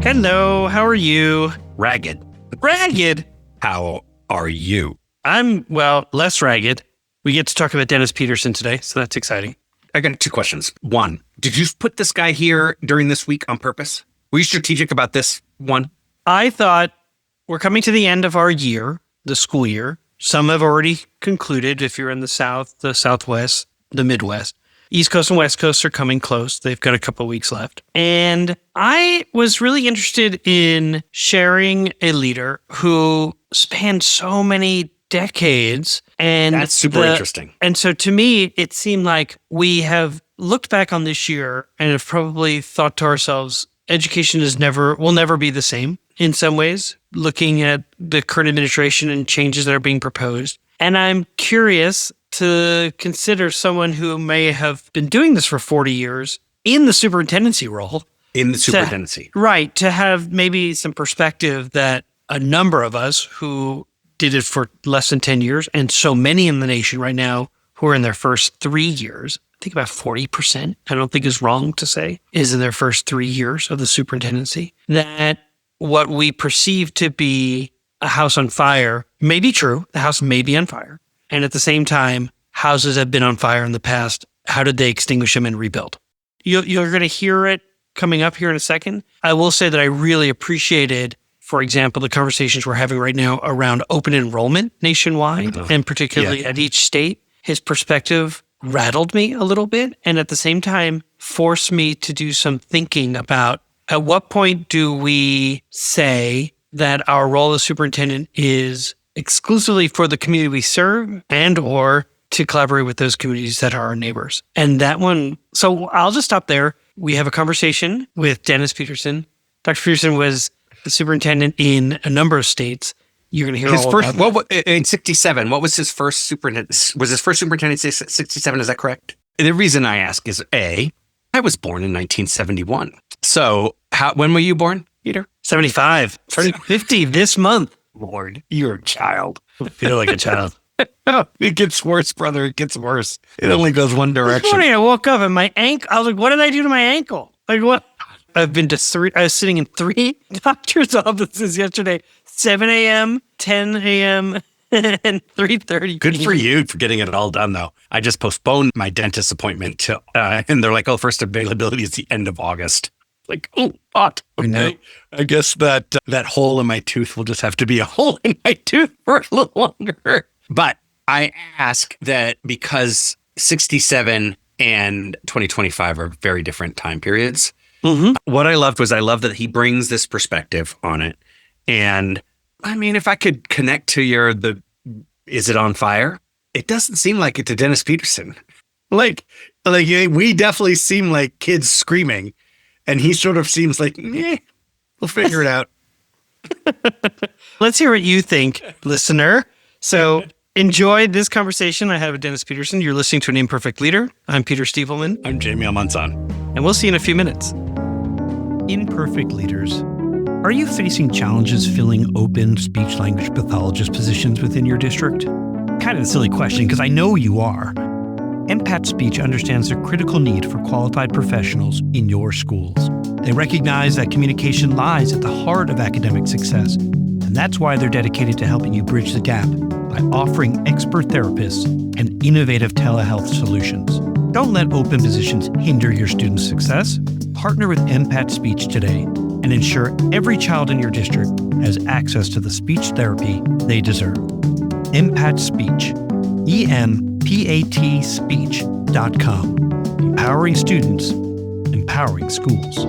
Hello, how are you? Ragged. Ragged? How are you? I'm, less ragged. We get to talk about Dennis Peterson today, so that's exciting. I got two questions. One, did you put this guy here during this week on purpose? Were you strategic about this one? I thought we're coming to the end of our year, the school year. Some have already concluded if you're in the South, the Southwest, the Midwest. East Coast and West Coast are coming close. They've got a couple of weeks left. And I was really interested in sharing a leader who spanned so many decades. And that's super interesting. And so to me, it seemed like we have looked back on this year and have probably thought to ourselves, education will never be the same in some ways, looking at the current administration and changes that are being proposed. And I'm curious to consider someone who may have been doing this for 40 years in the superintendency role. In the superintendency. Right. To have maybe some perspective that a number of us who did it for less than 10 years, and so many in the nation right now who are in their first 3 years, I think about 40%, I don't think is wrong to say, is in their first 3 years of the superintendency, that what we perceive to be a house on fire may be true. The house may be on fire. And at the same time, houses have been on fire in the past. How did they extinguish them and rebuild? You're going to hear it coming up here in a second. I will say that I really appreciated, for example, the conversations we're having right now around open enrollment nationwide, and particularly at each state. His perspective rattled me a little bit, and at the same time, forced me to do some thinking about at what point do we say that our role as superintendent is exclusively for the community we serve and or to collaborate with those communities that are our neighbors. And that one, so I'll just stop there. We have a conversation with Dennis Peterson. Dr. Peterson was the superintendent in a number of states. You're going to hear his all first, about what, in 67, what was his first superintendent? Was his first superintendent 67? Is that correct? The reason I ask is I was born in 1971. So when were you born, Peter? 75. Turning 50 this month. Lord, you're a child. I feel like a child. Oh, it gets worse, brother. It gets worse. It only goes one direction. This morning I woke up and my ankle, I was like, what did I do to my ankle? Like what? I was sitting in 3 doctor's offices yesterday, 7 a.m., 10 a.m., and 3:30. Good for you for getting it all done, though. I just postponed my dentist appointment till, and they're like, first availability is the end of August. Like, what? Okay. I guess that hole in my tooth will just have to be a hole in my tooth for a little longer. But I ask that because 67 and 2025 are very different time periods. Mm-hmm. What I loved was that he brings this perspective on it. And I mean, if I could connect to is it on fire? It doesn't seem like it to Dennis Peterson. Like we definitely seem like kids screaming. And he sort of seems like, we'll figure it out. Let's hear what you think, listener. So enjoy this conversation I had with Dennis Peterson. You're listening to An Imperfect Leader. I'm Peter Stiefelman. I'm Jamie Almanzon. And we'll see you in a few minutes. Imperfect Leaders. Are you facing challenges filling open speech-language pathologist positions within your district? Kind of a silly question, because I know you are. MPAT Speech understands the critical need for qualified professionals in your schools. They recognize that communication lies at the heart of academic success, and that's why they're dedicated to helping you bridge the gap by offering expert therapists and innovative telehealth solutions. Don't let open positions hinder your students' success. Partner with MPAT Speech today and ensure every child in your district has access to the speech therapy they deserve. MPAT Speech. EMPATspeech.com. Empowering students, empowering schools.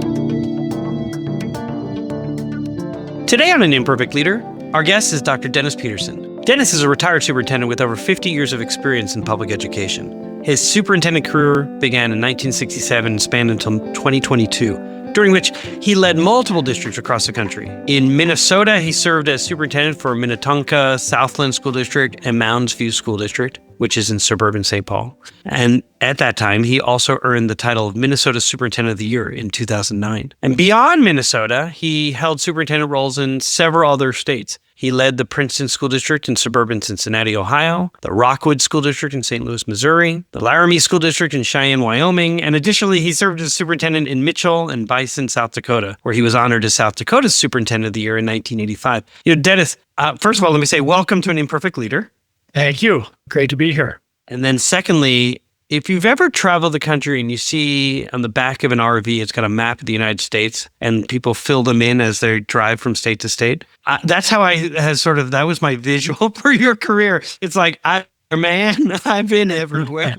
Today on An Imperfect Leader, our guest is Dr. Dennis Peterson. Dennis is a retired superintendent with over 50 years of experience in public education. His superintendent career began in 1967 and spanned until 2022, during which he led multiple districts across the country. In Minnesota, he served as superintendent for Minnetonka, Southland School District, and Mounds View School District, which is in suburban St. Paul. And at that time, he also earned the title of Minnesota Superintendent of the Year in 2009. And beyond Minnesota, he held superintendent roles in several other states, He led the Princeton School District in suburban Cincinnati, Ohio, the Rockwood School District in St. Louis, Missouri, the Laramie School District in Cheyenne, Wyoming, and additionally, he served as superintendent in Mitchell and Bison, South Dakota, where he was honored as South Dakota's Superintendent of the Year in 1985. Dennis, first of all, let me say welcome to An Imperfect Leader. Thank you. Great to be here. And then secondly, if you've ever traveled the country and you see on the back of an RV, it's got a map of the United States and people fill them in as they drive from state to state. That's how that was my visual for your career. It's like, I've been everywhere.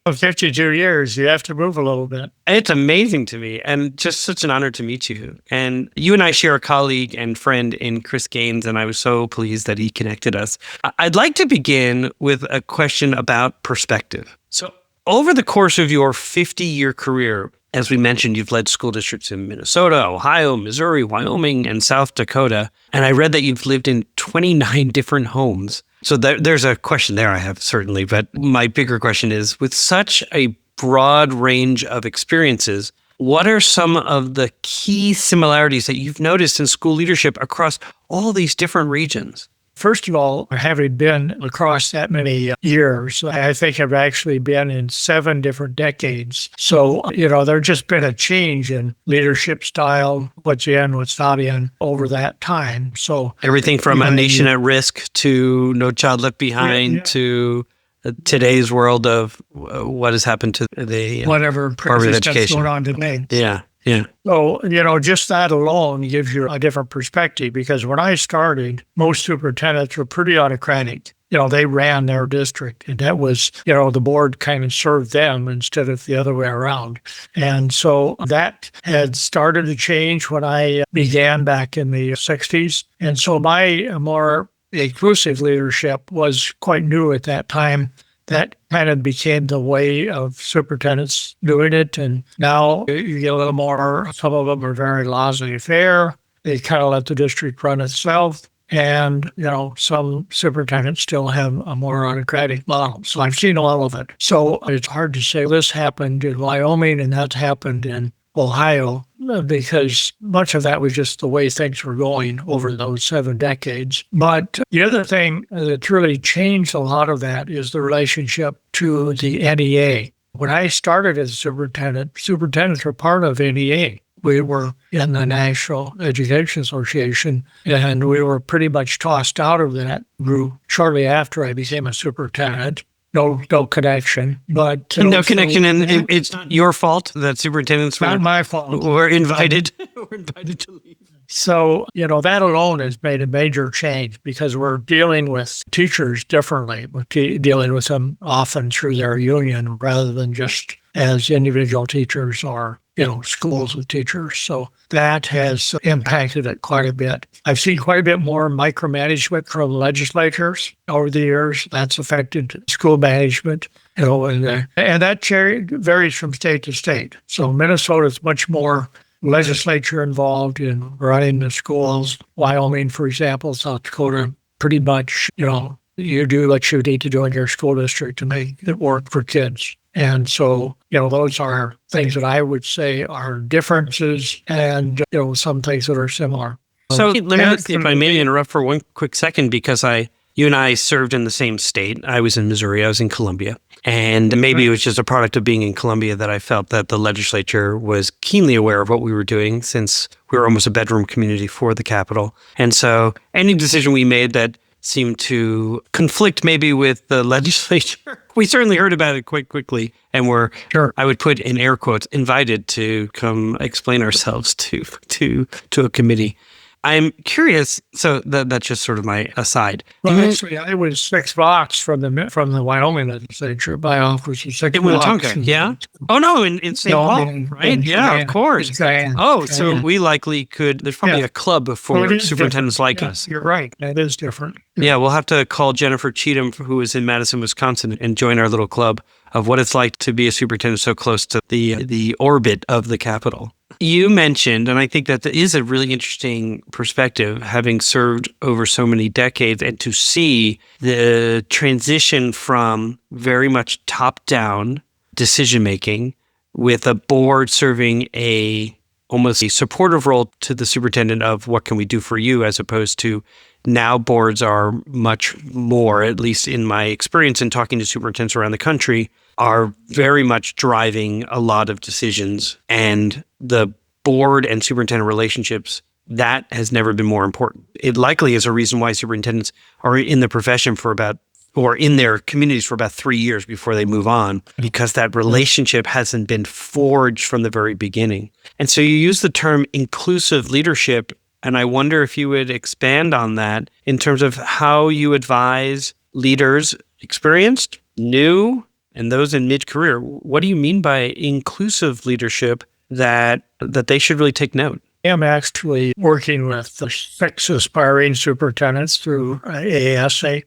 52 years, you have to move a little bit. It's amazing to me and just such an honor to meet you. And you and I share a colleague and friend in Chris Gaines, and I was so pleased that he connected us. I'd like to begin with a question about perspective. So over the course of your 50-year career, as we mentioned, you've led school districts in Minnesota, Ohio, Missouri, Wyoming, and South Dakota. And I read that you've lived in 29 different homes. So there's a question there I have, certainly. But my bigger question is, with such a broad range of experiences, what are some of the key similarities that you've noticed in school leadership across all these different regions? First of all, having been across that many years, I think I've actually been in 7 different decades. So, there's just been a change in leadership style, what's in, what's not in over that time. So everything from A Nation at Risk to No Child Left Behind to today's world of what has happened to the whatever Department of Education going on today. Yeah. So, just that alone gives you a different perspective, because when I started, most superintendents were pretty autocratic. They ran their district, and that was, the board kind of served them instead of the other way around. And so that had started to change when I began back in the 60s. And so my more inclusive leadership was quite new at that time. That kind of became the way of superintendents doing it. And now you get a little more, some of them are very laissez-faire. They kind of let the district run itself. And, some superintendents still have a more autocratic model. So I've seen all of it. So it's hard to say this happened in Wyoming and that happened in Ohio, because much of that was just the way things were going over those 7 decades. But the other thing that really changed a lot of that is the relationship to the NEA. When I started as a superintendents were part of NEA. We were in the National Education Association, and we were pretty much tossed out of that group shortly after I became a superintendent. No connection, but no connection, and it's not your fault that superintendents not my fault. Were invited. Were invited to leave. So that alone has made a major change, because we're dealing with teachers differently. We're dealing with them often through their union rather than just as individual teachers or schools with teachers. So that has impacted it quite a bit. I've seen quite a bit more micromanagement from legislatures over the years. That's affected school management, and that varies from state to state. So Minnesota is much more legislature involved in running the schools. Wyoming, for example, South Dakota, pretty much, you do what you need to do in your school district to make it work for kids. And so, those are things that I would say are differences and, some things that are similar. So let me, if I may interrupt for one quick second, because you and I served in the same state. I was in Missouri. I was in Columbia. And maybe it was just a product of being in Columbia that I felt that the legislature was keenly aware of what we were doing, since we were almost a bedroom community for the Capitol. And so any decision we made that seemed to conflict maybe with the legislature, we certainly heard about it quite quickly and were, I would put in air quotes, invited to come explain ourselves to a committee. I'm curious, so that's just sort of my aside. Well, actually, I was 6 blocks from the Wyoming legislature. My office was 6 blocks. In Minnetonka, yeah? Oh, no, in St. Paul, right? Yeah, of course. So we likely could, there's probably a club for superintendents like us. You're right. That is different. Yeah, we'll have to call Jennifer Cheatham, who is in Madison, Wisconsin, and join our little club of what it's like to be a superintendent so close to the orbit of the Capitol. You mentioned, and I think that is a really interesting perspective, having served over so many decades, and to see the transition from very much top-down decision-making with a board serving a almost a supportive role to the superintendent of what can we do for you, as opposed to now boards are much more, at least in my experience in talking to superintendents around the country, are very much driving a lot of decisions. And the board and superintendent relationships, that has never been more important. It likely is a reason why superintendents are in the profession or in their communities for about 3 years before they move on, because that relationship hasn't been forged from the very beginning. And so you use the term inclusive leadership, and I wonder if you would expand on that in terms of how you advise leaders, experienced, new, and those in mid-career. What do you mean by inclusive leadership that they should really take note? I'm actually working with the 6 aspiring superintendents through AASA.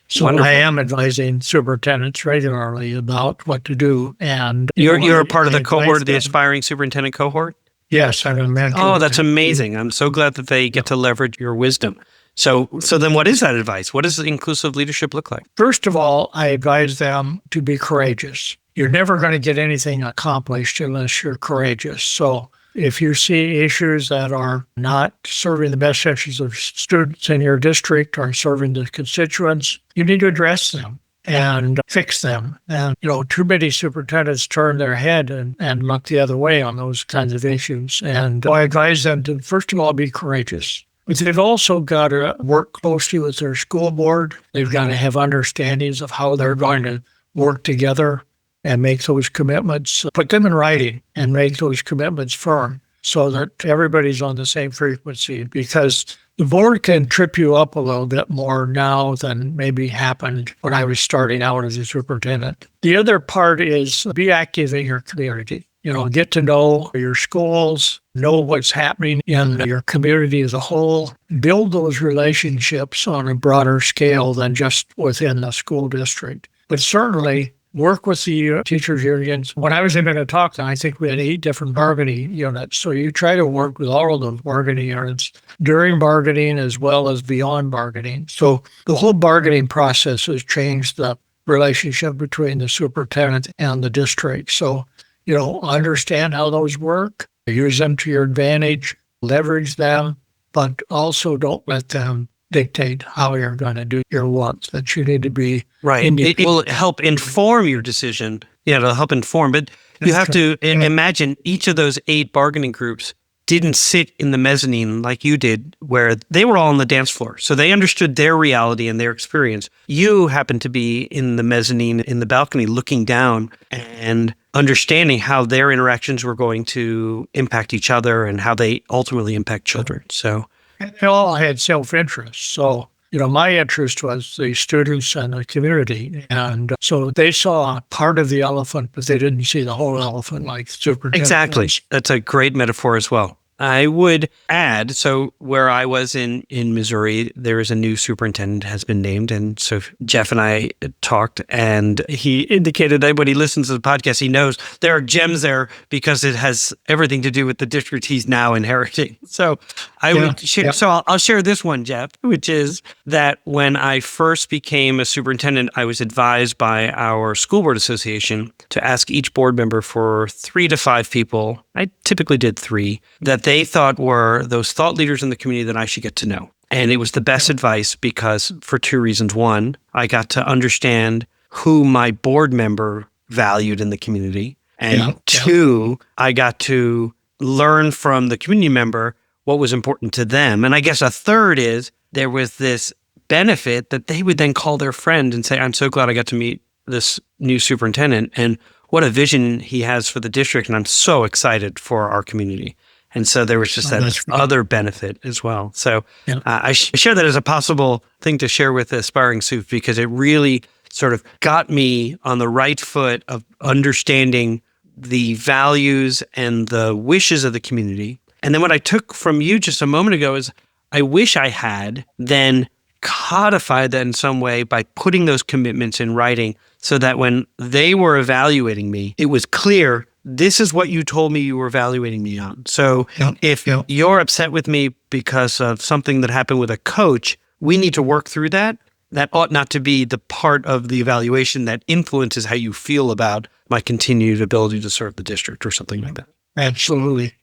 So Wonderful. I am advising superintendents regularly about what to do. And You're a part of the I cohort, advise the them. aspiring superintendent cohort? Yes, I'm a mentor. Oh, that's amazing. I'm so glad that they get to leverage your wisdom. So then what is that advice? What does inclusive leadership look like? First of all, I advise them to be courageous. You're never going to get anything accomplished unless you're courageous. So if you see issues that are not serving the best interests of students in your district or serving the constituents, you need to address them and fix them. And, too many superintendents turn their head and look the other way on those kinds of issues. And I advise them to, first of all, be courageous. But they've also got to work closely with their school board. They've got to have understandings of how they're going to work together and make those commitments, put them in writing and make those commitments firm so that everybody's on the same frequency, because the board can trip you up a little bit more now than maybe happened when I was starting out as a superintendent. The other part is be active in your community. Get to know your schools, know what's happening in your community as a whole, build those relationships on a broader scale than just within the school district. But certainly work with the teachers' unions. When I was in Minnetonka, I think we had 8 different bargaining units. So you try to work with all of those bargaining units during bargaining as well as beyond bargaining. So the whole bargaining process has changed the relationship between the superintendent and the district. So, understand how those work, use them to your advantage, leverage them, but also don't let them dictate how you're going to do your work. That you need to be right. It will help inform your decision. Yeah, it'll help inform. But you have to imagine each of those 8 bargaining groups didn't sit in the mezzanine like you did, where they were all on the dance floor. So they understood their reality and their experience. You happened to be in the mezzanine, in the balcony, looking down and understanding how their interactions were going to impact each other and how they ultimately impact children. So they all had self-interest. So, my interest was the students and the community. And so they saw part of the elephant, but they didn't see the whole elephant like superintendent. Exactly. That's a great metaphor as well. I would add, so where I was in Missouri, there is a new superintendent has been named. And so Jeff and I talked, and he indicated that when he listens to the podcast, he knows there are gems there because it has everything to do with the district he's now inheriting. So I'll share this one, Jeff, which is that when I first became a superintendent, I was advised by our school board association to ask each board member for 3 to 5 people. I typically did 3 that they thought were those thought leaders in the community that I should get to know. And it was the best advice because for 2 reasons. One, I got to understand who my board member valued in the community. And 2, I got to learn from the community member what was important to them. And I guess a third is there was this benefit that they would then call their friend and say, I'm so glad I got to meet this new superintendent and what a vision he has for the district. And I'm so excited for our community. And so there was just that other benefit as well. So I share that as a possible thing to share with aspiring soup because it really sort of got me on the right foot of understanding the values and the wishes of the community. And then what I took from you just a moment ago is I wish I had then codified that in some way by putting those commitments in writing so that when they were evaluating me, it was clear, this is what you told me you were evaluating me on. So if you're upset with me because of something that happened with a coach, we need to work through that. That ought not to be the part of the evaluation that influences how you feel about my continued ability to serve the district or something like that. Absolutely.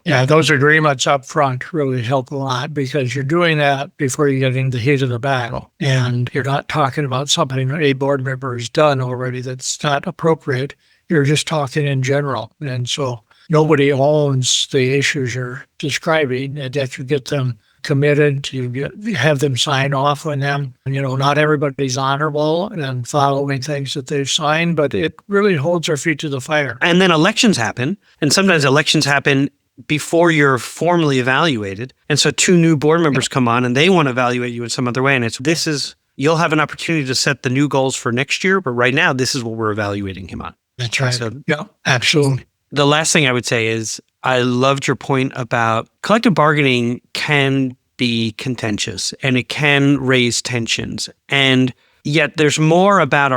Yeah, those agreements up front really help a lot because you're doing that before you get into the heat of the battle. And you're not talking about something a board member has done already that's not appropriate. You're just talking in general. And so nobody owns the issues you're describing, and that you get them committed, you have them sign off on them. Not everybody's honorable and following things that they've signed, but it really holds their feet to the fire. And then elections happen, and sometimes elections happen before you're formally evaluated. And so 2 new board members come on and they want to evaluate you in some other way. And you'll have an opportunity to set the new goals for next year, but right now, this is what we're evaluating him on. That's right. So, yeah, absolutely. The last thing I would say is I loved your point about collective bargaining can be contentious and it can raise tensions. And yet there's more about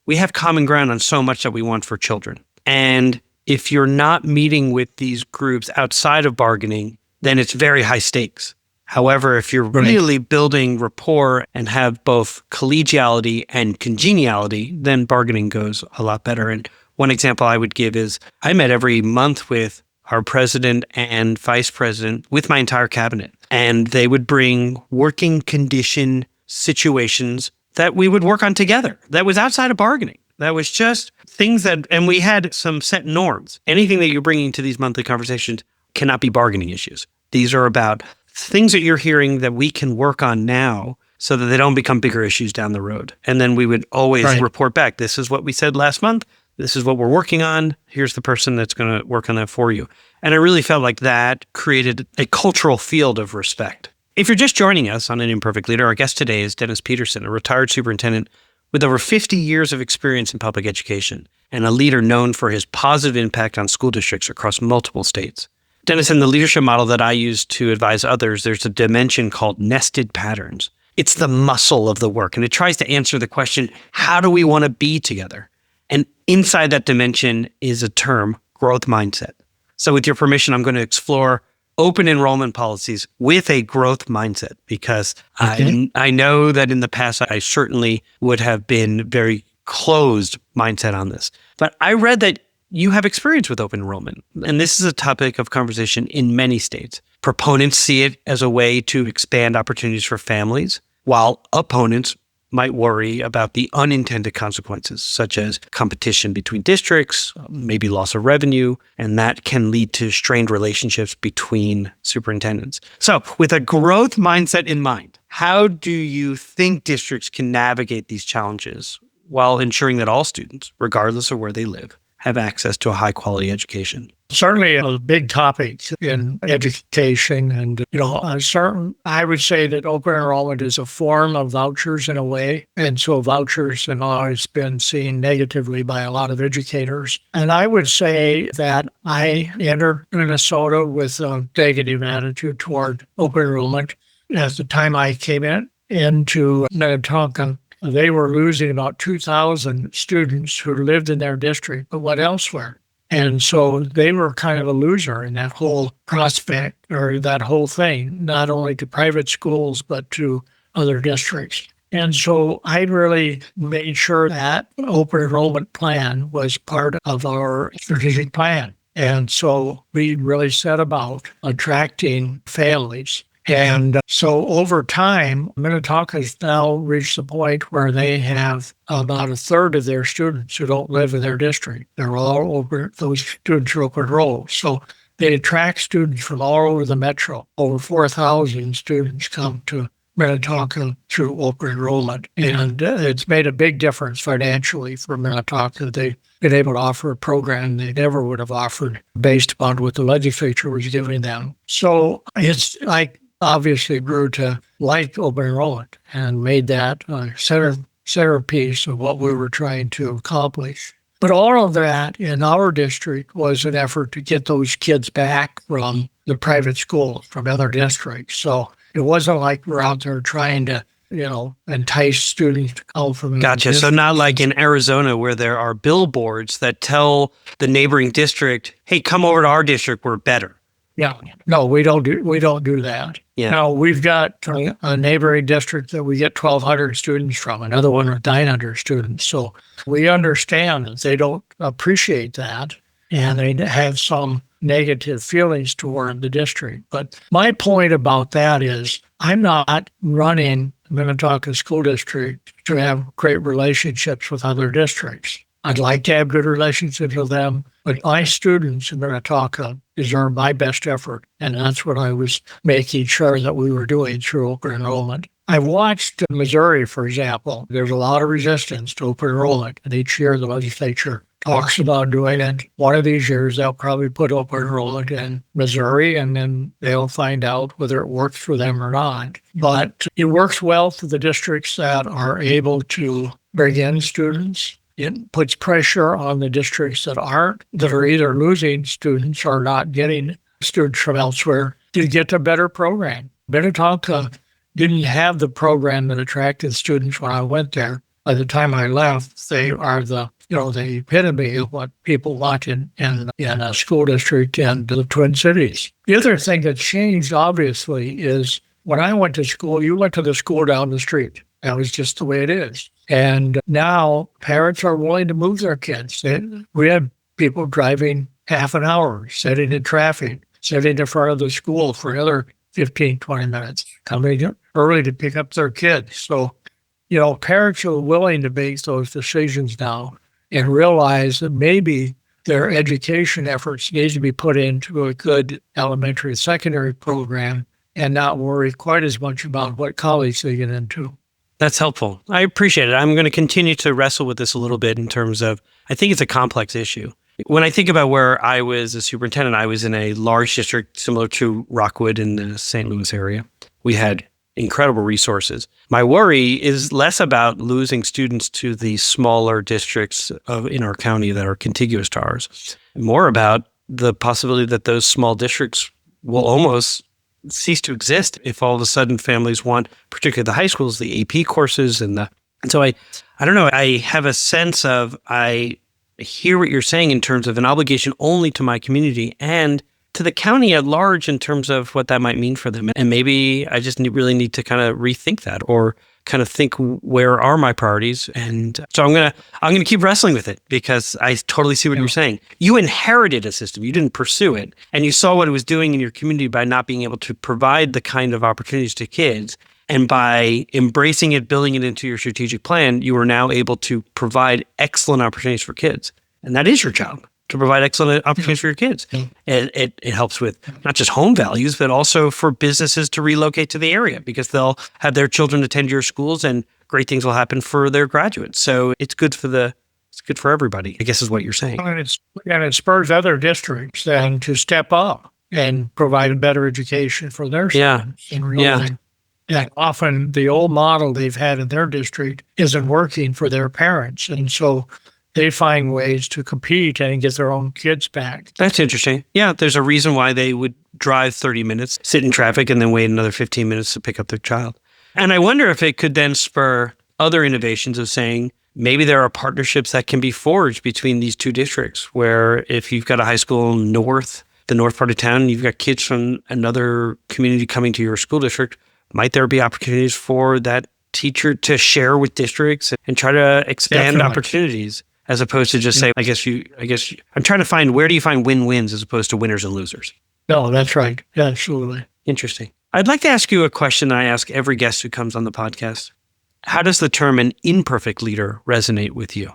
we have common ground on so much that we want for children. And if you're not meeting with these groups outside of bargaining, then it's very high stakes. However, if you're really building rapport and have both collegiality and congeniality, then bargaining goes a lot better. And one example I would give is I met every month with our president and vice president with my entire cabinet, and they would bring working condition situations that we would work on together. That was outside of bargaining. That was just things and we had some set norms. Anything that you're bringing to these monthly conversations cannot be bargaining issues. These are about things that you're hearing that we can work on now so that they don't become bigger issues down the road. And then we would always report back. This is what we said last month. This is what we're working on. Here's the person that's going to work on that for you. And I really felt like that created a cultural field of respect. If you're just joining us on An Imperfect Leader, our guest today is Dennis Peterson, a retired superintendent with over 50 years of experience in public education and a leader known for his positive impact on school districts across multiple states. Dennis, in the leadership model that I use to advise others, there's a dimension called nested patterns. It's the muscle of the work, and it tries to answer the question, how do we want to be together? And inside that dimension is a term, growth mindset. So with your permission, I'm going to explore open enrollment policies with a growth mindset because I know that in the past, I certainly would have been very closed mindset on this. But I read that you have experience with open enrollment, and this is a topic of conversation in many states. Proponents see it as a way to expand opportunities for families, while opponents might worry about the unintended consequences, such as competition between districts, maybe loss of revenue, and that can lead to strained relationships between superintendents. So with a growth mindset in mind, how do you think districts can navigate these challenges while ensuring that all students, regardless of where they live, have access to a high-quality education? Certainly a big topic in education. And, I would say that open enrollment is a form of vouchers in a way. And so vouchers have always been seen negatively by a lot of educators. And I would say that I entered Minnesota with a negative attitude toward open enrollment. At the time I came into Minnetonka, they were losing about 2,000 students who lived in their district but went elsewhere. And so they were kind of a loser in that whole prospect or that whole thing, not only to private schools, but to other districts. And so I really made sure that open enrollment plan was part of our strategic plan. And so we really set about attracting families. And so over time, Minnetonka has now reached the point where they have about a third of their students who don't live in their district. They're all over, those students are open enrolled. So they attract students from all over the metro. Over 4,000 students come to Minnetonka through open enrollment. And it's made a big difference financially for Minnetonka. They've been able to offer a program they never would have offered based upon what the legislature was giving them. So it's like, obviously grew to like open enrollment and made that a centerpiece of what we were trying to accomplish. But all of that in our district was an effort to get those kids back from the private schools, from other districts. So it wasn't like we're out there trying to, entice students to come from Gotcha. districts. So not like in Arizona where there are billboards that tell the neighboring district, hey, come over to our district, we're better. Yeah. No, we don't do that. Yeah. Now, we've got a neighboring district that we get 1,200 students from, another one with 900 students. So we understand that they don't appreciate that, and they have some negative feelings toward the district. But my point about that is I'm not running Minnetonka School District to have great relationships with other districts. I'd like to have good relationships with them, but my students in Minnetonka deserve my best effort. And that's what I was making sure that we were doing through Open Enrollment. I watched Missouri, for example. There's a lot of resistance to Open Enrollment, and each year the legislature talks about doing it. One of these years, they'll probably put Open Enrollment in Missouri, and then they'll find out whether it works for them or not. But it works well for the districts that are able to bring in students. It puts pressure on the districts that aren't, that are either losing students or not getting students from elsewhere to get a better program. Minnetonka didn't have the program that attracted students when I went there. By the time I left, they are the epitome of what people want in a school district in the Twin Cities. The other thing that changed, obviously, is when I went to school, you went to the school down the street. That was just the way it is. And now parents are willing to move their kids. We had people driving half an hour, sitting in traffic, sitting in front of the school for another 15, 20 minutes, coming early to pick up their kids. So, parents are willing to make those decisions now and realize that maybe their education efforts need to be put into a good elementary, secondary program and not worry quite as much about what college they get into. That's helpful. I appreciate it. I'm going to continue to wrestle with this a little bit in terms of, I think it's a complex issue. When I think about where I was a superintendent, I was in a large district similar to Rockwood in the St. Louis area. We had incredible resources. My worry is less about losing students to the smaller districts in our county that are contiguous to ours, more about the possibility that those small districts will almost cease to exist if all of a sudden families want, particularly the high schools, the AP courses. And so I don't know, I have a sense of, I hear what you're saying in terms of an obligation only to my community and to the county at large in terms of what that might mean for them. And maybe I just really need to kind of rethink that or kind of think, where are my priorities? And so I'm gonna keep wrestling with it because I totally see what you're saying. You inherited a system, you didn't pursue it, and you saw what it was doing in your community by not being able to provide the kind of opportunities to kids. And by embracing it, building it into your strategic plan, you are now able to provide excellent opportunities for kids. And that is your job, to provide excellent opportunities for your kids. It helps with not just home values, but also for businesses to relocate to the area because they'll have their children attend your schools and great things will happen for their graduates. So it's good for everybody, I guess is what you're saying. And it spurs other districts then to step up and provide a better education for their students. And often the old model they've had in their district isn't working for their parents. And so they find ways to compete and get their own kids back. That's interesting. Yeah, there's a reason why they would drive 30 minutes, sit in traffic, and then wait another 15 minutes to pick up their child. And I wonder if it could then spur other innovations of saying, maybe there are partnerships that can be forged between these two districts, where if you've got a high school the north part of town, and you've got kids from another community coming to your school district, might there be opportunities for that teacher to share with districts and try to expand opportunities? As opposed to just say, I guess I'm trying to find, where do you find win-wins as opposed to winners and losers? No, that's right. Yeah, absolutely. Interesting. I'd like to ask you a question I ask every guest who comes on the podcast. How does the term an imperfect leader resonate with you?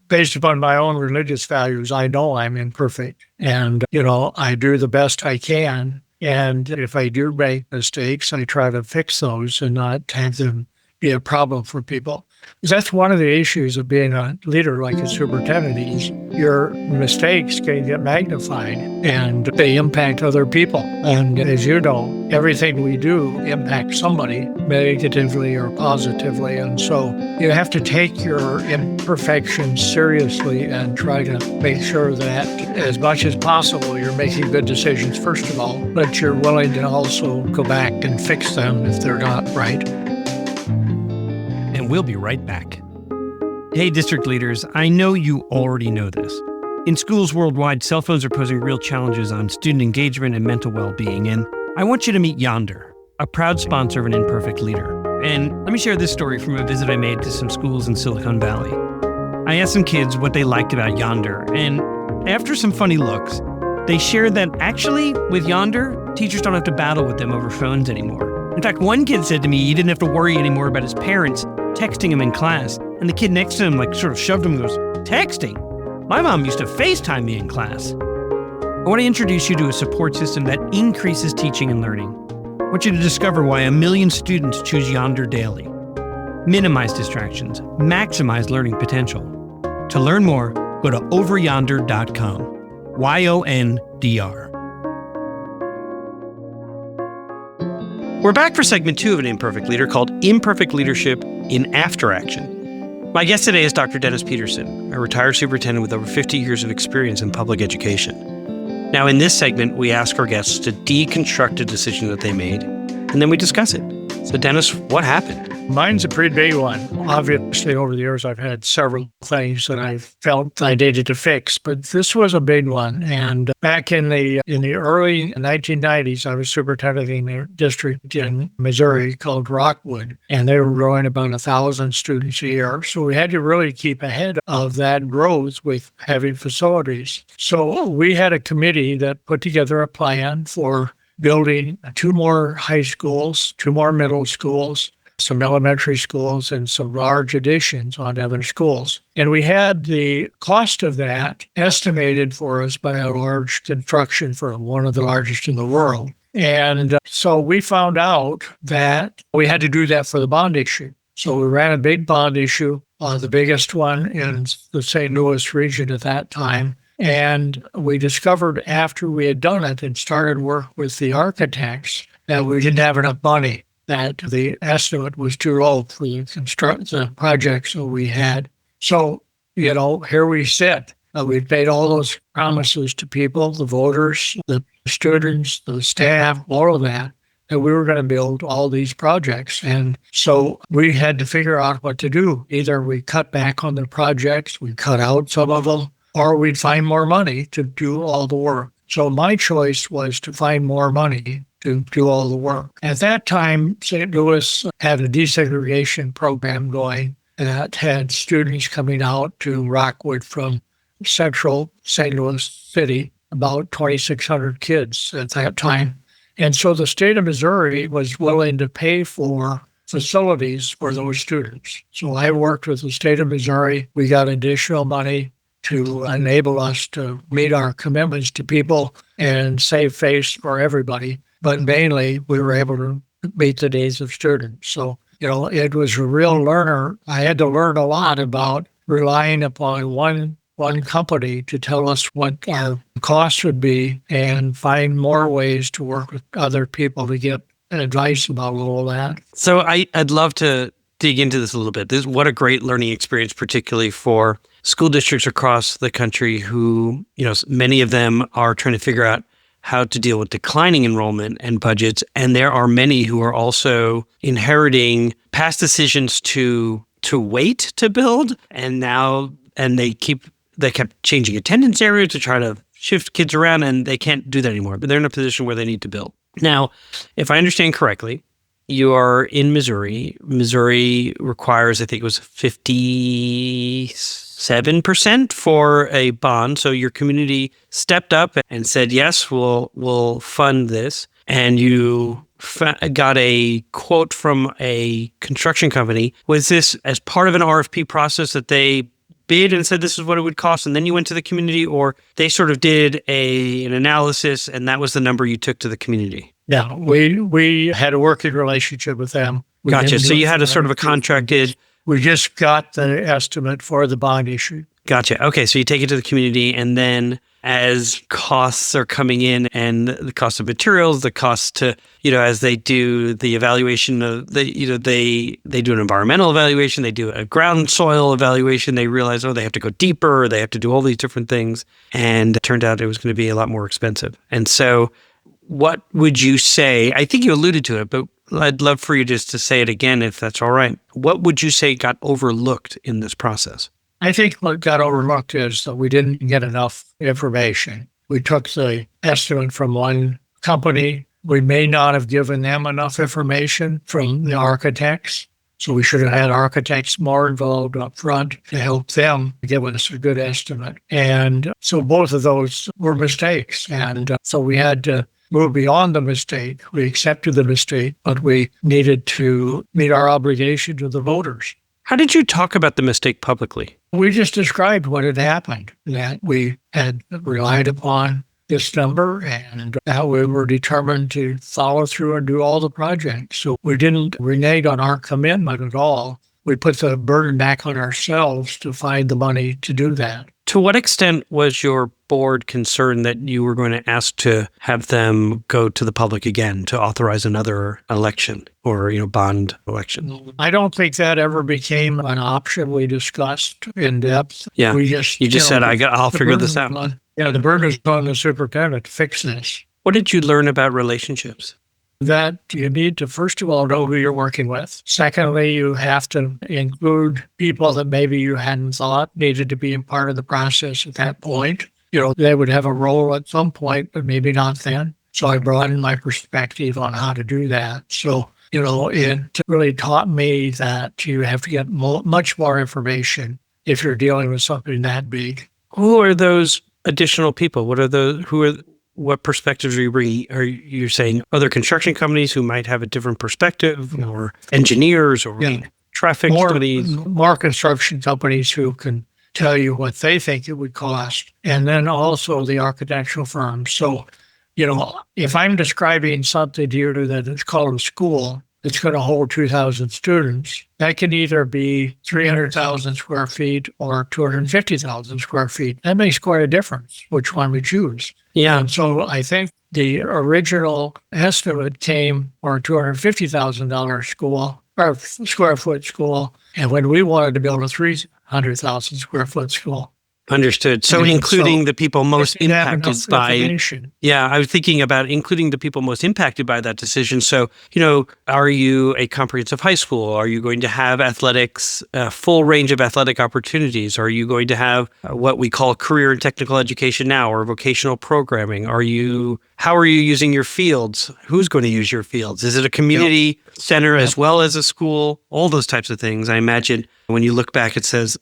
Based upon my own religious values, I know I'm imperfect. And, I do the best I can. And if I do make mistakes, I try to fix those and not have them be a problem for people. Because that's one of the issues of being a leader like a superintendent is your mistakes can get magnified and they impact other people. And as you know, everything we do impacts somebody negatively or positively. And so you have to take your imperfections seriously and try to make sure that as much as possible, you're making good decisions, first of all, but you're willing to also go back and fix them if they're not right. And we'll be right back. Hey, district leaders, I know you already know this. In schools worldwide, cell phones are posing real challenges on student engagement and mental well-being, and I want you to meet Yonder, a proud sponsor of An Imperfect Leader. And let me share this story from a visit I made to some schools in Silicon Valley. I asked some kids what they liked about Yonder, and after some funny looks, They shared that actually, with Yonder, teachers don't have to battle with them over phones anymore. In fact, one kid said to me he didn't have to worry anymore about his parents texting him in class. And the kid next to him sort of shoved him and goes, "Texting? My mom used to FaceTime me in class." I want to introduce you to a support system that increases teaching and learning. I want you to discover why 1 million students choose Yonder daily. Minimize distractions, maximize learning potential. To learn more, go to overyonder.com. YONDR. We're back for segment 2 of An Imperfect Leader called Imperfect Leadership in After Action. My guest today is Dr. Dennis Peterson, a retired superintendent with over 50 years of experience in public education. Now, in this segment, we ask our guests to deconstruct a decision that they made, and then we discuss it. So, Dennis, what happened? Mine's a pretty big one. Obviously, over the years, I've had several things that I felt I needed to fix, but this was a big one. And back in the early 1990s, I was superintendent in a district in Missouri called Rockwood, and they were growing about 1,000 students a year. So we had to really keep ahead of that growth with having facilities. So we had a committee that put together a plan for building 2 more high schools, 2 more middle schools, some elementary schools, and some large additions on other schools. And we had the cost of that estimated for us by a large construction firm, one of the largest in the world. And so we found out that we had to do that for the bond issue. So we ran a big bond issue, the biggest one in the St. Louis region at that time. And we discovered after we had done it and started work with the architects that we didn't have enough money, that the estimate was too low for the projects that we had. So, here we sit. We made all those promises to people, the voters, the students, the staff, all of that we were going to build all these projects. And so we had to figure out what to do. Either we cut back on the projects, we cut out some of them, or we'd find more money to do all the work. So my choice was to find more money to do all the work. At that time, St. Louis had a desegregation program going that had students coming out to Rockwood from central St. Louis City, about 2,600 kids at that time. And so the state of Missouri was willing to pay for facilities for those students. So I worked with the state of Missouri. We got additional money to enable us to meet our commitments to people and save face for everybody. But mainly, we were able to meet the needs of students. So, it was a real learner. I had to learn a lot about relying upon one company to tell us what our costs would be and find more ways to work with other people to get advice about all that. So I'd love to dig into this a little bit. What a great learning experience, particularly for school districts across the country who, many of them are trying to figure out how to deal with declining enrollment and budgets. And there are many who are also inheriting past decisions to wait to build. And they kept changing attendance areas to try to shift kids around, and they can't do that anymore. But they're in a position where they need to build. Now, if I understand correctly, you are in Missouri. Missouri requires, I think it was 57% for a bond. So your community stepped up and said, yes, we'll fund this. And you got a quote from a construction company. Was this as part of an RFP process that they bid and said this is what it would cost, and then you went to the community, or they sort of did an analysis and that was the number you took to the community? Yeah, we had a working relationship with them. Gotcha. So you had a sort of a contracted. We just got the estimate for the bond issue. Gotcha. Okay, so you take it to the community, and then as costs are coming in and the cost of materials, the cost to, as they do the evaluation of they do an environmental evaluation, they do a ground soil evaluation, they realize, they have to go deeper, or they have to do all these different things. And it turned out it was going to be a lot more expensive. And so what would you say, I think you alluded to it, but I'd love for you just to say it again, if that's all right. What would you say got overlooked in this process? I think what got overlooked is that we didn't get enough information. We took the estimate from one company. We may not have given them enough information from the architects. So we should have had architects more involved up front to help them give us a good estimate. And so both of those were mistakes. And so we had to move beyond the mistake. We accepted the mistake, but we needed to meet our obligation to the voters. How did you talk about the mistake publicly? We just described what had happened, that we had relied upon this number and how we were determined to follow through and do all the projects. So we didn't renege on our commitment at all. We put the burden back on ourselves to find the money to do that. To what extent was your board concerned that you were going to ask to have them go to the public again to authorize another election or, bond election? I don't think that ever became an option we discussed in depth. Yeah. You just said, I'll figure this out. The burden is on the superintendent to fix this. What did you learn about relationships? That you need to, first of all, know who you're working with. Secondly, you have to include people that maybe you hadn't thought needed to be a part of the process at that point. They would have a role at some point, but maybe not then. So I brought in my perspective on how to do that. So, it really taught me that you have to get much more information if you're dealing with something that big. Who are those additional people? What perspectives are you bringing? Are you saying other construction companies who might have a different perspective, or engineers, or traffic studies? More construction companies who can tell you what they think it would cost, and then also the architectural firms. So, if I'm describing something to you that is called a school, it's going to hold 2,000 students, that can either be 300,000 square feet or 250,000 square feet. That makes quite a difference which one we choose. Yeah. And so I think the original estimate came for a $250,000 school, or square foot school, and when we wanted to build a 300,000 square foot school. Understood. So including the people most impacted by, I was thinking about including the people most impacted by that decision. So, are you a comprehensive high school? Are you going to have athletics, a full range of athletic opportunities? Are you going to have what we call career and technical education now, or vocational programming? How are you using your fields? Who's going to use your fields? Is it a community center as well as a school? All those types of things. I imagine when you look back, it says,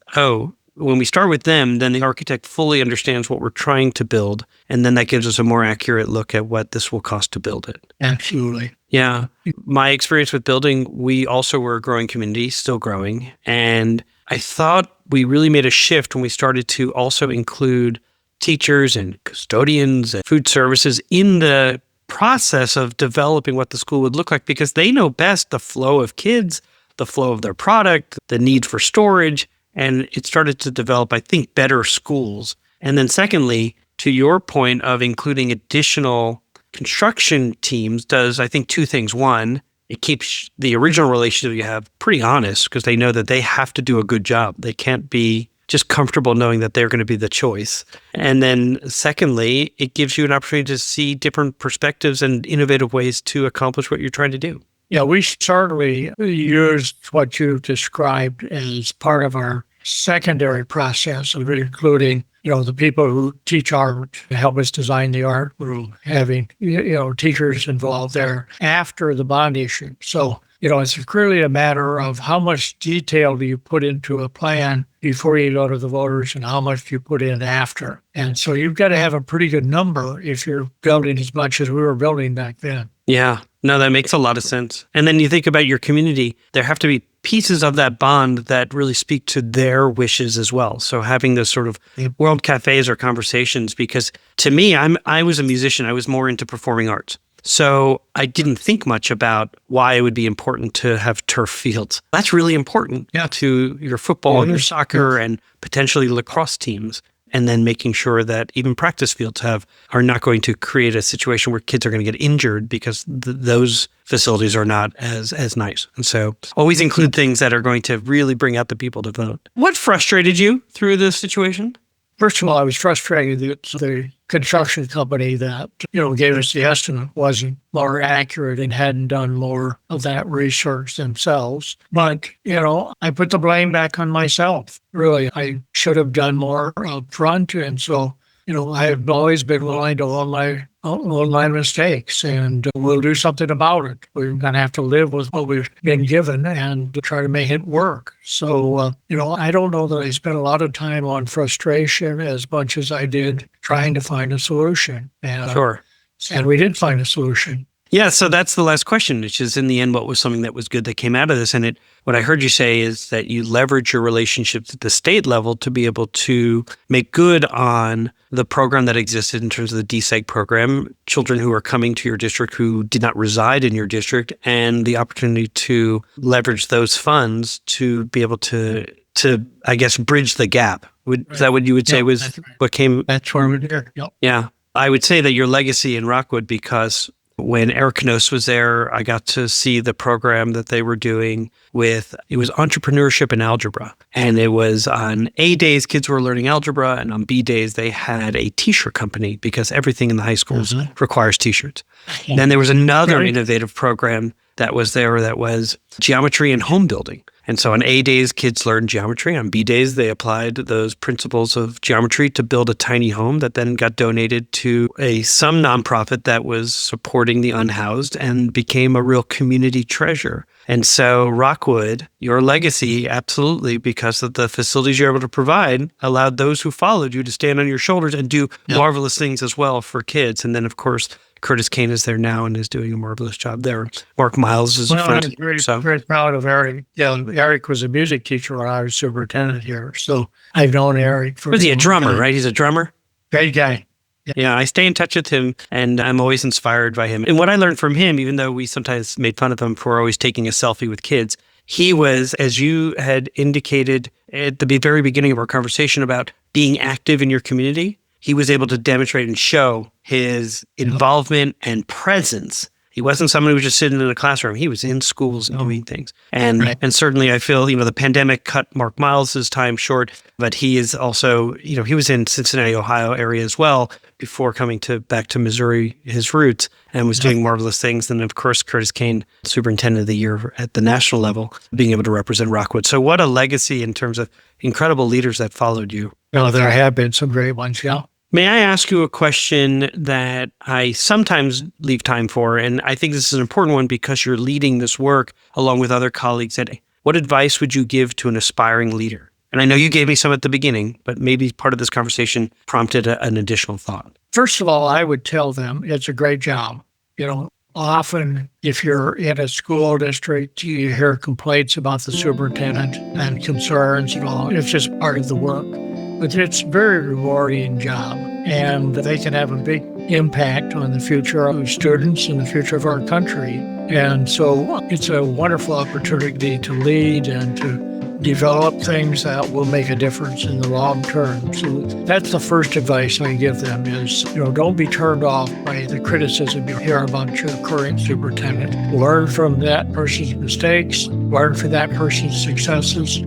when we start with them, then the architect fully understands what we're trying to build. And then that gives us a more accurate look at what this will cost to build it. Absolutely. Yeah. My experience with building, we also were a growing community, still growing. And I thought we really made a shift when we started to also include teachers and custodians and food services in the process of developing what the school would look like, because they know best the flow of kids, the flow of their product, the need for storage. And it started to develop, I think, better schools. And then secondly, to your point of including additional construction teams does, I think, two things. One, it keeps the original relationship you have pretty honest, because they know that they have to do a good job. They can't be just comfortable knowing that they're going to be the choice. And then secondly, it gives you an opportunity to see different perspectives and innovative ways to accomplish what you're trying to do. Yeah, we certainly used what you described as part of our secondary process of including, the people who teach art to help us design the art. We're having, teachers involved there after the bond issue. So, it's clearly a matter of how much detail do you put into a plan before you go to the voters and how much do you put in after. And so you've got to have a pretty good number if you're building as much as we were building back then. Yeah, no, that makes a lot of sense. And then you think about your community, there have to be pieces of that bond that really speak to their wishes as well. So having those sort of world cafes or conversations, because to me, I was a musician, I was more into performing arts. So I didn't think much about why it would be important to have turf fields. That's really important to your football and your soccer and potentially lacrosse teams. And then making sure that even practice fields are not going to create a situation where kids are going to get injured because those facilities are not as nice. And so always include things that are going to really bring out the people to vote. What frustrated you through this situation? First of all, I was frustrated that the construction company that, gave us the estimate wasn't more accurate and hadn't done more of that research themselves. But, I put the blame back on myself. Really, I should have done more up front. And so, I have always been willing to hold my own my mistakes, and we'll do something about it. We're going to have to live with what we've been given and try to make it work. So, I don't know that I spent a lot of time on frustration as much as I did trying to find a solution. And, Sure. And we did find a solution. Yeah, so that's the last question, which is in the end, what was something that was good that came out of this? And what I heard you say is that you leverage your relationships at the state level to be able to make good on the program that existed in terms of the DSEG program, children who are coming to your district who did not reside in your district, and the opportunity to leverage those funds to be able to I guess, bridge the gap. Is that what you would say was what came? That's where we're there. Yep. Yeah. I would say that your legacy in Rockwood, because when Eric Knos was there, I got to see the program that they were doing it was entrepreneurship and algebra. And it was on A days, kids were learning algebra, and on B days, they had a t-shirt company because everything in the high schools requires t-shirts. And then there was another innovative program that was there that was geometry and home building. And so on A days, kids learned geometry. On B days, they applied those principles of geometry to build a tiny home that then got donated to some nonprofit that was supporting the unhoused and became a real community treasure. And so Rockwood, your legacy, absolutely, because of the facilities you're able to provide, allowed those who followed you to stand on your shoulders and do marvelous things as well for kids. And then, of course, Curtis Kane is there now and is doing a marvelous job there. Mark Miles is I'm very proud of Eric. Yeah, Eric was a music teacher when I was superintendent here. So I've known Eric. Was he a drummer, right? He's a drummer? Great guy. Yeah, I stay in touch with him, and I'm always inspired by him. And what I learned from him, even though we sometimes made fun of him for always taking a selfie with kids, he was, as you had indicated at the very beginning of our conversation about being active in your community, he was able to demonstrate and show his involvement and presence. He wasn't someone who was just sitting in a classroom. He was in schools and doing things. And certainly I feel, the pandemic cut Mark Miles' time short, but he is also, he was in Cincinnati, Ohio area as well before coming back to Missouri, his roots, and was doing marvelous things. And of course, Curtis Kane, Superintendent of the Year at the national level, being able to represent Rockwood. So what a legacy in terms of incredible leaders that followed you. Well, there have been some great ones, yeah. May I ask you a question that I sometimes leave time for? And I think this is an important one because you're leading this work along with other colleagues. What advice would you give to an aspiring leader? And I know you gave me some at the beginning, but maybe part of this conversation prompted an additional thought. First of all, I would tell them it's a great job. Often if you're in a school district, you hear complaints about the superintendent and concerns and all. It's just part of the work. But it's a very rewarding job, and they can have a big impact on the future of students and the future of our country. And so it's a wonderful opportunity to lead and to develop things that will make a difference in the long term. So that's the first advice I give them is, don't be turned off by the criticism you hear about your current superintendent. Learn from that person's mistakes, learn from that person's successes.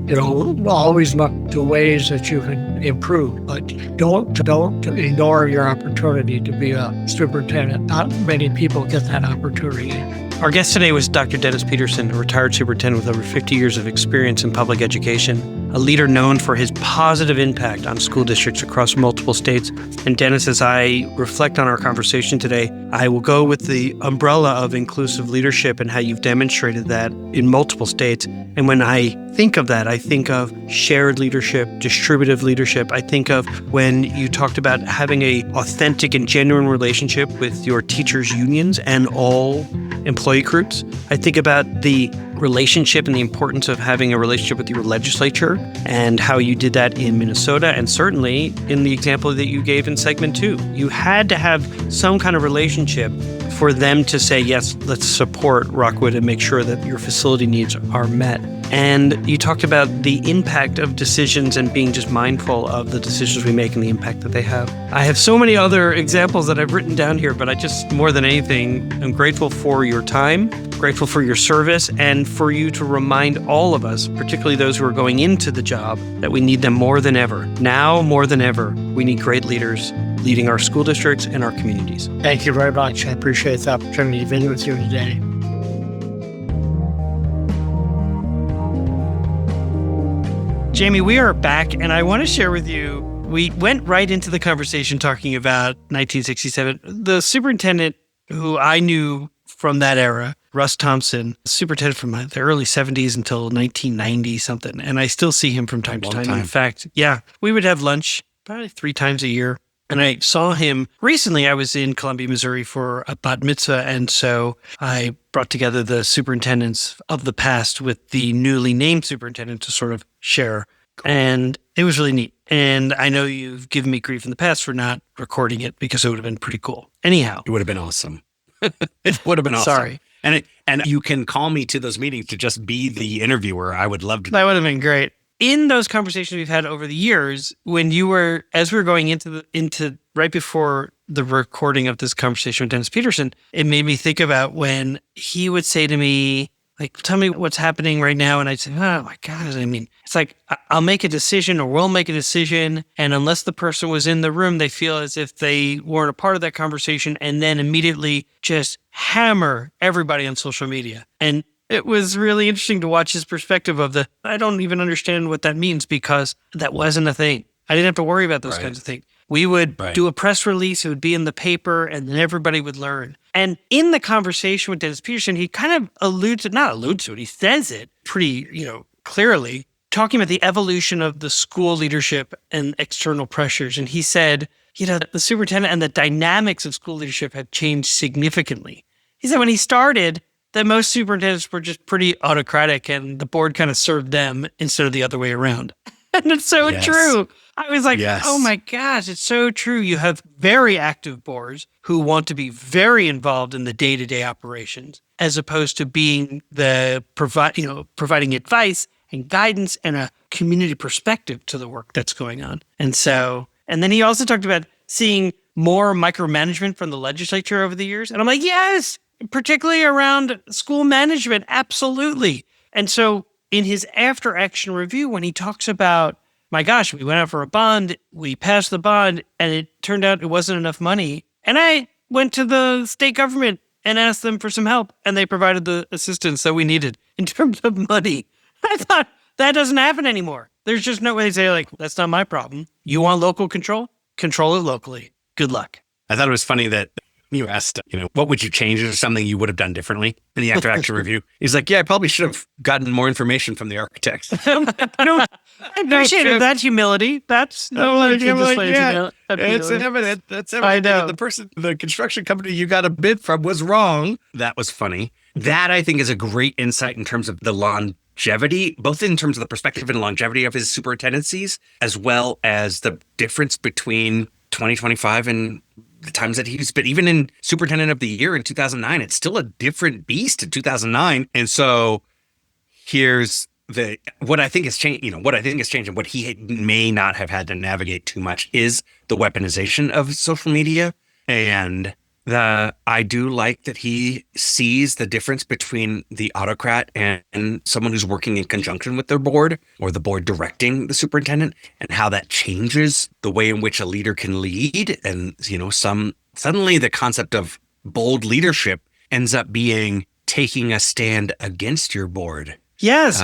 Always look to ways that you can improve, but don't ignore your opportunity to be a superintendent. Not many people get that opportunity. Our guest today was Dr. Dennis Peterson, a retired superintendent with over 50 years of experience in public education, a leader known for his positive impact on school districts across multiple states. And Dennis, as I reflect on our conversation today, I will go with the umbrella of inclusive leadership and how you've demonstrated that in multiple states. And when I think of that, I think of shared leadership, distributive leadership. I think of when you talked about having a authentic and genuine relationship with your teachers' unions and all employee groups. I think about the relationship and the importance of having a relationship with your legislature and how you did that in Minnesota, and certainly in the example that you gave in segment 2. You had to have some kind of relationship for them to say, yes, let's support Rockwood and make sure that your facility needs are met. And you talked about the impact of decisions and being just mindful of the decisions we make and the impact that they have. I have so many other examples that I've written down here, but I just, more than anything, I'm grateful for your time, grateful for your service, and for you to remind all of us, particularly those who are going into the job, that we need them more than ever. Now, more than ever, we need great leaders leading our school districts and our communities. Thank you very much. I appreciate the opportunity to be with you today. Jamie, we are back, and I want to share with you we went right into the conversation talking about 1967. The superintendent who I knew from that era, Russ Thompson, superintendent from the early 70s until 1990 something. And I still see him from time to time. In fact, we would have lunch probably 3 times a year. And I saw him recently. I was in Columbia, Missouri for a bat mitzvah. And so I brought together the superintendents of the past with the newly named superintendent to sort of share. And it was really neat. And I know you've given me grief in the past for not recording it because it would have been pretty cool. Anyhow. It would have been awesome. It would have been awesome. Sorry. And you can call me to those meetings to just be the interviewer. I would love to. That would have been great. In those conversations we've had over the years, when you were, as we were going into right before the recording of this conversation with Dennis Peterson, it made me think about when he would say to me, like, tell me what's happening right now. And I'd say, oh my God. I mean, it's like, I'll make a decision or we'll make a decision. And unless the person was in the room, they feel as if they weren't a part of that conversation and then immediately just hammer everybody on social media. And it was really interesting to watch his perspective of I don't even understand what that means because that wasn't a thing. I didn't have to worry about those kinds of things. We would do a press release, it would be in the paper, and then everybody would learn. And in the conversation with Dennis Peterson, he kind of not alludes to it, he says it pretty, clearly, talking about the evolution of the school leadership and external pressures. And he said, the superintendent and the dynamics of school leadership had changed significantly. He said when he started, that most superintendents were just pretty autocratic and the board kind of served them instead of the other way around. And it's so true. I was like, oh my gosh, it's so true. You have very active boards who want to be very involved in the day-to-day operations, as opposed to being providing advice and guidance and a community perspective to the work that's going on. And then he also talked about seeing more micromanagement from the legislature over the years. And I'm like, yes, particularly around school management. Absolutely. And so in his after action review, when he talks about, my gosh, we went out for a bond, we passed the bond, and it turned out it wasn't enough money. And I went to the state government and asked them for some help, and they provided the assistance that we needed in terms of money. I thought, that doesn't happen anymore. There's just no way to say, like, that's not my problem. You want local control? Control it locally. Good luck. I thought it was funny that you asked, what would you change or something you would have done differently in the after action review? He's like, I probably should have gotten more information from the architects. I appreciated that humility. That's it's evident. That's evident. I know. The construction company you got a bid from was wrong. That was funny. That I think is a great insight in terms of the longevity, both in terms of the perspective and longevity of his superintendencies, as well as the difference between 2025 and the times that he's been, even in Superintendent of the Year in 2009, it's still a different beast in 2009. And so here's what I think has changed, what I think has changed and what he may not have had to navigate too much is the weaponization of social media. And I do like that he sees the difference between the autocrat and someone who's working in conjunction with their board or the board directing the superintendent, and how that changes the way in which a leader can lead. And, suddenly the concept of bold leadership ends up being taking a stand against your board. Yes.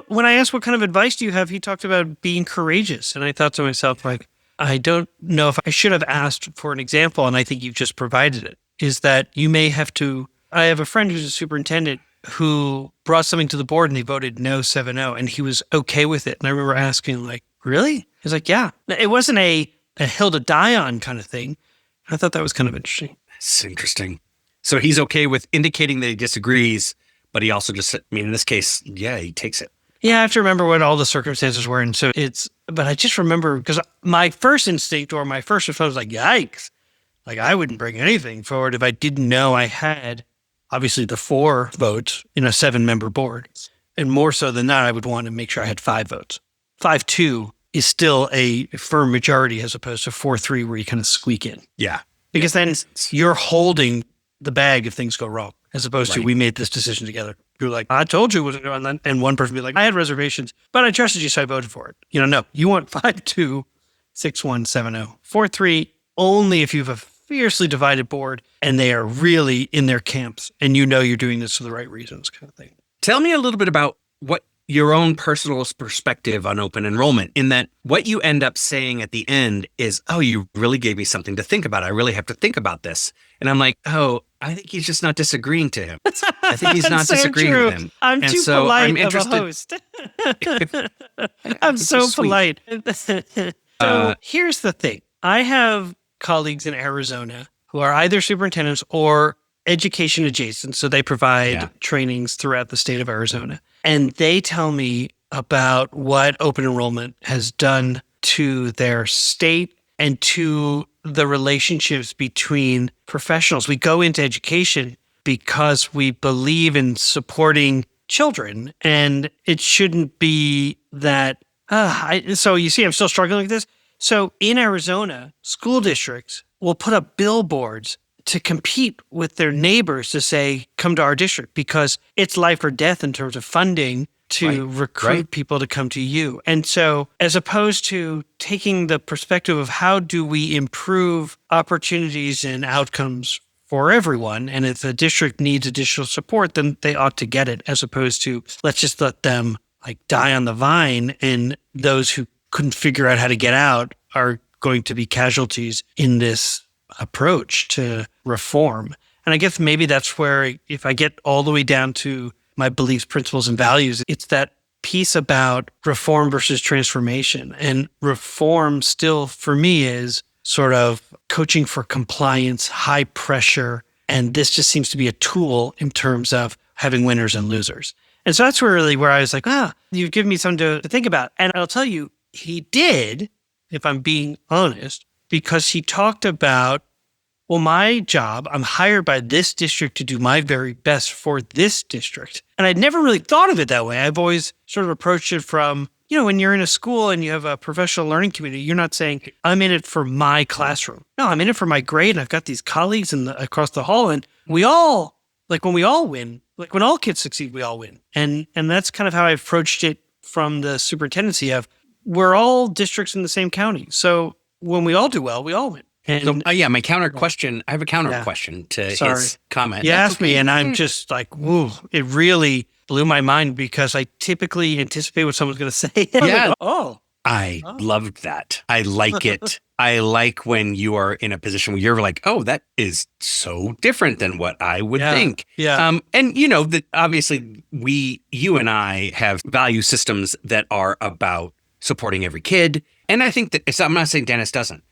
When I asked what kind of advice do you have, he talked about being courageous. And I thought to myself, like, I don't know if I should have asked for an example, and I think you've just provided it, is that you may have to, I have a friend who's a superintendent who brought something to the board and they voted no 7-0, and he was okay with it. And I remember asking, like, really? He's like, yeah. It wasn't a hill to die on kind of thing. I thought that was kind of interesting. It's interesting. So he's okay with indicating that he disagrees, but he also just, in this case, he takes it. Yeah, I have to remember what all the circumstances were. And so but I just remember, because my first instinct or my first response was like, yikes. Like, I wouldn't bring anything forward if I didn't know I had, obviously, the 4 votes in a 7-member board. And more so than that, I would want to make sure I had 5 votes. 5-2 is still a firm majority as opposed to 4-3 where you kind of squeak in. Yeah. Because then you're holding the bag if things go wrong, as opposed to we made this decision together. You're like, I told you it wasn't going on. And one person would be like, I had reservations, but I trusted you, so I voted for it. No, you want 5-2, 6-1, 7-0. 4-3, only if you have a fiercely divided board and they are really in their camps and you're doing this for the right reasons kind of thing. Tell me a little bit about what your own personal perspective on open enrollment, in that what you end up saying at the end is, oh, you really gave me something to think about. I really have to think about this. And I'm like, oh, I think he's just not disagreeing to him. I think he's not so disagreeing true. with him. I'm And too so polite I'm interested. of a host. I'm so sweet. polite. So here's the thing. I have colleagues in Arizona who are either superintendents or education adjacent. So they provide trainings throughout the state of Arizona. And they tell me about what open enrollment has done to their state and to the relationships between professionals. We go into education because we believe in supporting children, and it shouldn't be that. So you see, I'm still struggling with this. So in Arizona, school districts will put up billboards to compete with their neighbors to say, come to our district, because it's life or death in terms of funding to recruit people to come to you. And so as opposed to taking the perspective of how do we improve opportunities and outcomes for everyone, and if the district needs additional support, then they ought to get it, as opposed to let's just let them like die on the vine, and those who couldn't figure out how to get out are going to be casualties in this approach to reform. And I guess maybe that's where, if I get all the way down to my beliefs, principles, and values, it's that piece about reform versus transformation. And reform still, for me, is sort of coaching for compliance, high pressure. And this just seems to be a tool in terms of having winners and losers. And so that's really where I was like, you've given me something to think about. And I'll tell you, he did, if I'm being honest, because he talked about, well, my job, I'm hired by this district to do my very best for this district. And I'd never really thought of it that way. I've always sort of approached it from, when you're in a school and you have a professional learning community, you're not saying, I'm in it for my classroom. No, I'm in it for my grade. And I've got these colleagues across the hall. And we all, when we all win, when all kids succeed, we all win. And that's kind of how I approached it from the superintendency of, we're all districts in the same county. So when we all do well, we all win. And my counter question, I have a counter question to his comment. You asked me, and I'm just like, woo, it really blew my mind, because I typically anticipate what someone's going to say. Yeah. I loved that. I like it. I like when you are in a position where you're like, oh, that is so different than what I would think. Yeah. And that obviously you and I have value systems that are about supporting every kid. And I think that I'm not saying Dennis doesn't.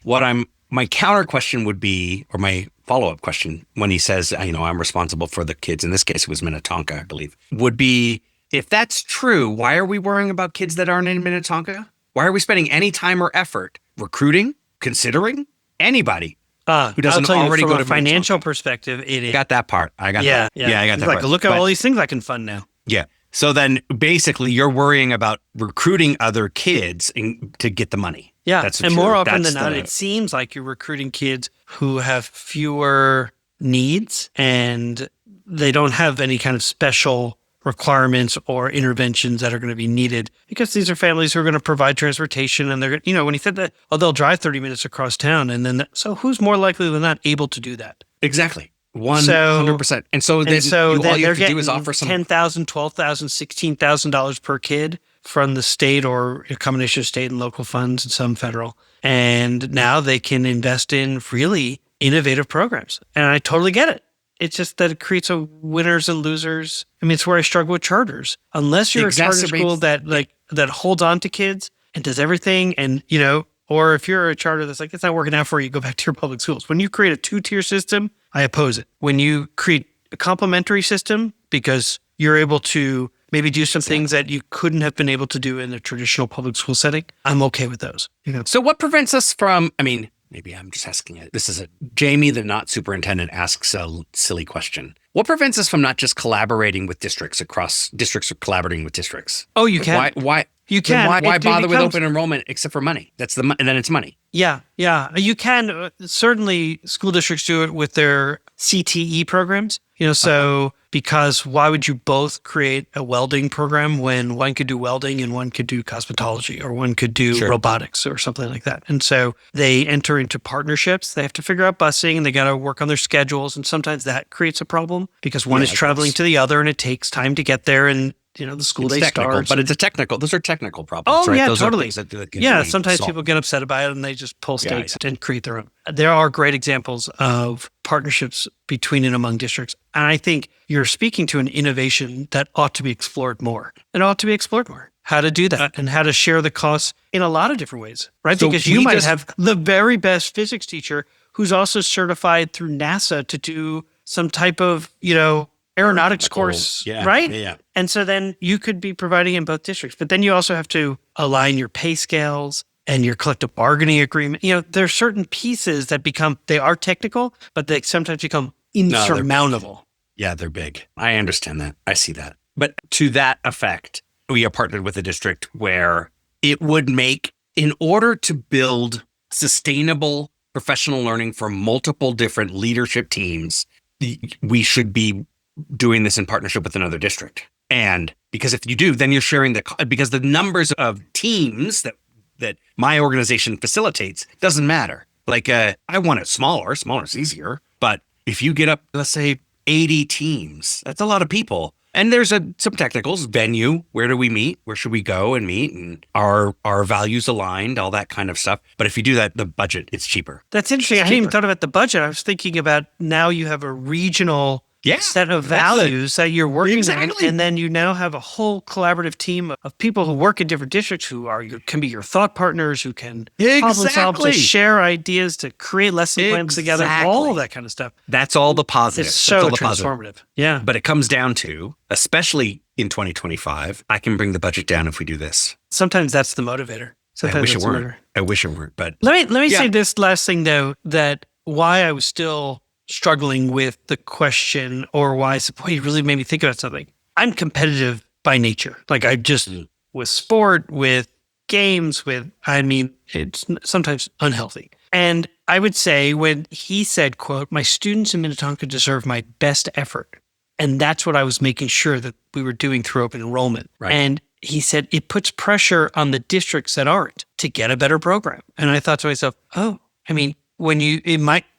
My counter question would be, or my follow-up question, when he says, I'm responsible for the kids, in this case, it was Minnetonka, I believe, would be, if that's true, why are we worrying about kids that aren't in Minnetonka? Why are we spending any time or effort recruiting, considering anybody who doesn't already go to from a financial Minnetonka? Perspective, it is. Got that part. I got that. Yeah, I got that part. Look at all these things I can fund now. Yeah. So then basically you're worrying about recruiting other kids to get the money. Yeah. And more often than not, it it seems like you're recruiting kids who have fewer needs and they don't have any kind of special requirements or interventions that are going to be needed, because these are families who are going to provide transportation, and they're, when he said that, they'll drive 30 minutes across town. And then, so who's more likely than not able to do that? Exactly. 100%. And so then all you have to do is offer some $10,000, $12,000, $16,000 per kid from the state, or a combination of state and local funds and some federal. And now they can invest in really innovative programs. And I totally get it. It's just that it creates a winners and losers. I mean, it's where I struggle with charters. Unless you're a charter school that holds on to kids and does everything, and or if you're a charter that's like, it's not working out for you, go back to your public schools. When you create a 2-tier system, I oppose it. When you create a complementary system, because you're able to maybe do some things that you couldn't have been able to do in a traditional public school setting, I'm okay with those. So what prevents us from, maybe I'm just asking it. This is Jamie, the not superintendent, asks a silly question. What prevents us from not just collaborating with districts across districts, or collaborating with districts? Oh, you can. Why? You can. Why bother with open enrollment except for money? And then it's money. Yeah. You can. Certainly, school districts do it with their CTE programs. Because why would you both create a welding program when one could do welding and one could do cosmetology, or one could do robotics or something like that? And so they enter into partnerships. They have to figure out busing, and they got to work on their schedules. And sometimes that creates a problem because one is traveling to the other, and it takes time to get there. And the school It's day technical, starts. but it's a technical. Those are technical problems. Oh, right? yeah, Those totally. Are things that can Yeah, be sometimes solved. people get upset about it and they just pull stakes Yeah. and create their own. There are great examples of partnerships between and among districts. And I think you're speaking to an innovation that ought to be explored more. It ought to be explored more. How to do that and how to share the costs in a lot of different ways, right? So Because you we might just- have the very best physics teacher who's also certified through NASA to do some type of, aeronautics course, Yeah, right? yeah. And so then you could be providing in both districts, but then you also have to align your pay scales and your collective bargaining agreement. There are certain pieces that they are technical, but they sometimes become insurmountable. Yeah, they're big. I understand that. I see that. But to that effect, we are partnered with a district where it would make, in order to build sustainable professional learning for multiple different leadership teams, we should be doing this in partnership with another district. And because if you do, then you're sharing because the numbers of teams that my organization facilitates doesn't matter. Like, I want it smaller. Smaller is easier. But if you get up, let's say 80 teams, that's a lot of people. And there's some technicals, venue, where do we meet? Where should we go and meet? And are our values aligned? All that kind of stuff. But if you do that, the budget, it's cheaper. That's interesting. I hadn't even thought about the budget. I was thinking about now you have a regional set of values that you're working on. And then you now have a whole collaborative team of people who work in different districts who can be your thought partners, who can problem solve, to share ideas, to create lesson plans together, all of that kind of stuff. That's all the positive. It's so transformative. Yeah. But it comes down to, especially in 2025, I can bring the budget down if we do this. Sometimes that's the motivator. I wish it weren't. But let me say this last thing though, that why I was still struggling with the question, or why you really made me think about something. I'm competitive by nature. Like I just, with sport, with games, it's sometimes unhealthy. And I would say when he said, quote, "My students in Minnetonka deserve my best effort." And that's what I was making sure that we were doing through Open Enrollment. Right. And he said, it puts pressure on the districts that aren't to get a better program. And I thought to myself,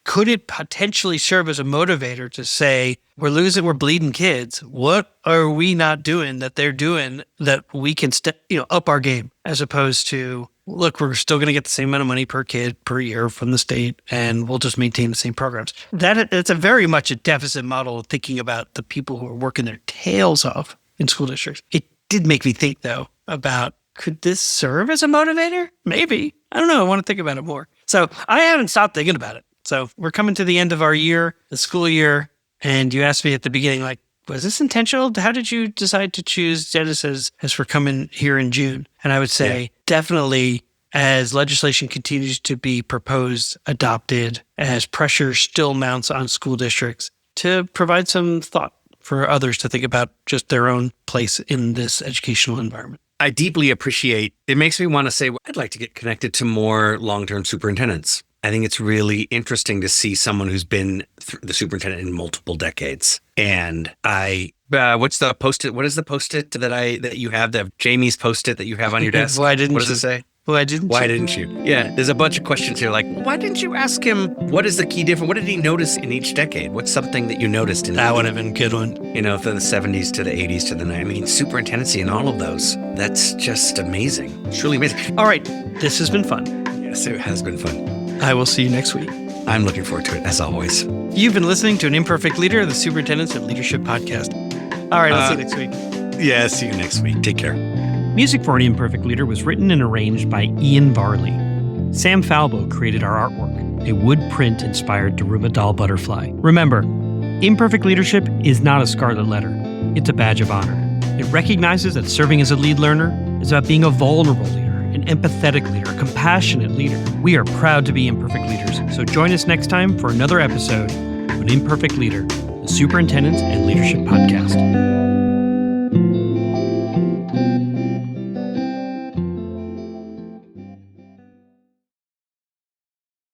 could it potentially serve as a motivator to say, we're bleeding kids. What are we not doing that they're doing that we can up our game, as opposed to, look, we're still going to get the same amount of money per kid per year from the state, and we'll just maintain the same programs. It's a very much a deficit model of thinking about the people who are working their tails off in school districts. It did make me think, though, about, could this serve as a motivator? Maybe. I don't know. I want to think about it more. So I haven't stopped thinking about it. So we're coming to the end of our year, the school year, and you asked me at the beginning, like, was this intentional? How did you decide to choose Dennis as we're coming here in June? And I would say definitely, as legislation continues to be proposed, adopted, as pressure still mounts on school districts, to provide some thought for others to think about just their own place in this educational environment. I deeply appreciate, it makes me want to say, I'd like to get connected to more long-term superintendents. I think it's really interesting to see someone who's been the superintendent in multiple decades. And what's the Post-it? What is the Post-it that you have, that Jamie's Post-it that you have on your desk? Why didn't what does you? it say? Why didn't you? Yeah, there's a bunch of questions here like, why didn't you ask him, what is the key difference? What did he notice in each decade? What's something that you noticed in That would have been a good one. from the 70s to the 80s to the 90s? Superintendency and all of those. That's just amazing. It's really amazing. All right. This has been fun. Yes, it has been fun. I will see you next week. I'm looking forward to it, as always. You've been listening to An Imperfect Leader, the Superintendents and Leadership Podcast. All right, I'll see you next week. Yeah, see you next week. Take care. Music for An Imperfect Leader was written and arranged by Ian Varley. Sam Falbo created our artwork, a wood print inspired Daruma doll butterfly. Remember, imperfect leadership is not a scarlet letter. It's a badge of honor. It recognizes that serving as a lead learner is about being a vulnerable leader, an empathetic leader, a compassionate leader. We are proud to be imperfect leaders, so join us next time for another episode of An Imperfect Leader, the Superintendents and Leadership Podcast.